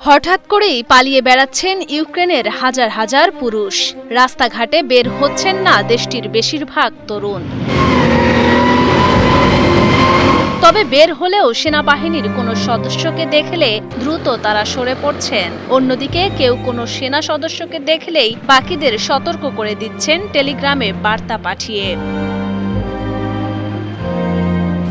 হঠাৎ করেই পালিয়ে বেড়াচ্ছেন ইউক্রেনের হাজার হাজার পুরুষ। রাস্তাঘাটে বের হচ্ছেন না দেশটির বেশিরভাগ তরুণ। তবে বের হলেও সেনাবাহিনীর কোনো সদস্যকে দেখলে দ্রুত তারা সরে পড়ছেন। অন্যদিকে কেউ কোনো সেনা সদস্যকে দেখলেই বাকিদের সতর্ক করে দিচ্ছেন টেলিগ্রামে বার্তা পাঠিয়ে।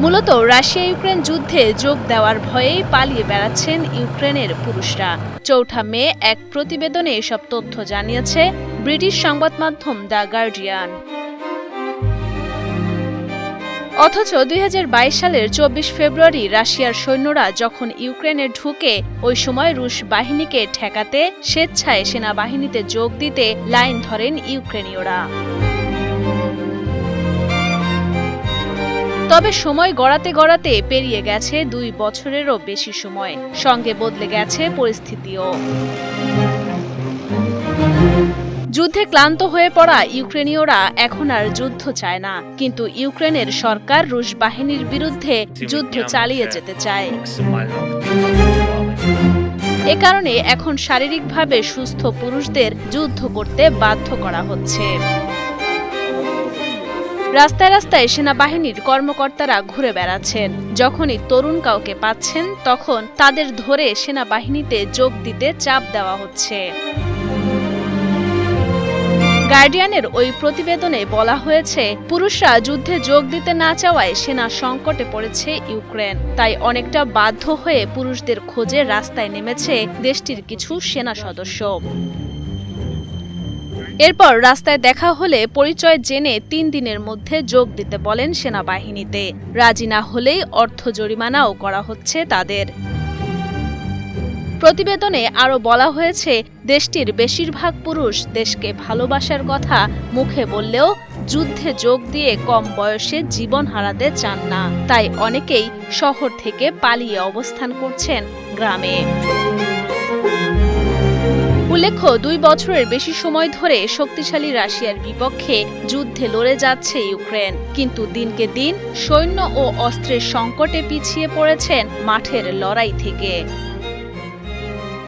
মূলত রাশিয়া ইউক্রেন যুদ্ধে যোগ দেওয়ার ভয়েই পালিয়ে বেড়াচ্ছেন ইউক্রেনের পুরুষরা। ৪ মে এক প্রতিবেদনে এসব তথ্য জানিয়েছে ব্রিটিশ সংবাদ মাধ্যম দ্য গার্ডিয়ান। অথচ ২০২২ সালের ২৪ ফেব্রুয়ারি রাশিয়ার সৈন্যরা যখন ইউক্রেনে ঢুকে ওই সময় রুশ বাহিনীকে ঠেকাতে স্বেচ্ছায় সেনাবাহিনীতে যোগ দিতে লাইন ধরেন ইউক্রেনীয়রা। তবে সময় গড়াতে গড়াতে পেরিয়ে গেছে ২ বছরেরও বেশি সময়, সঙ্গে বদলে গেছে পরিস্থিতিও। যুদ্ধে ক্লান্ত হয়ে পড়া ইউক্রেনীয়রা এখন আর যুদ্ধ চায় না, কিন্তু ইউক্রেনের সরকার রুশ বাহিনীর বিরুদ্ধে যুদ্ধ চালিয়ে যেতে চায়। এ কারণে এখন শারীরিকভাবে সুস্থ পুরুষদের যুদ্ধ করতে বাধ্য করা হচ্ছে। রাস্তায় রাস্তায় সেনাবাহিনীর কর্মকর্তারা ঘুরে বেড়াচ্ছেন। যখনই তরুণ কাউকে পাচ্ছেন তখন তাদের ধরে সেনাবাহিনীতে যোগ দিতে চাপ দেওয়া হচ্ছে। গার্ডিয়ানের ওই প্রতিবেদনে বলা হয়েছে, পুরুষরা যুদ্ধে যোগ দিতে না চাওয়ায় সেনা সংকটে পড়েছে ইউক্রেন। তাই অনেকটা বাধ্য হয়ে পুরুষদের খোঁজে রাস্তায় নেমেছে দেশটির কিছু সেনা সদস্য। এরপর রাস্তায় দেখা হলে পরিচয় জেনে ৩ দিনের মধ্যে যোগ দিতে বলেন সেনাবাহিনীতে। রাজি না হলেই অর্থ জরিমানাও করা হচ্ছে তাদের। প্রতিবেদনে আরও বলা হয়েছে, দেশটির বেশিরভাগ পুরুষ দেশকে ভালোবাসার কথা মুখে বললেও যুদ্ধে যোগ দিয়ে কম বয়সে জীবন হারাতে চান না। তাই অনেকেই শহর থেকে পালিয়ে অবস্থান করছেন গ্রামে। উল্লেখ্য, ২ বছরের বেশি সময় ধরে শক্তিশালী রাশিয়ার বিপক্ষে যুদ্ধে লড়ে যাচ্ছে ইউক্রেন, কিন্তু দিনকে দিন সৈন্য ও অস্ত্রের সংকটে পিছিয়ে পড়েছেন মাঠের লড়াই থেকে।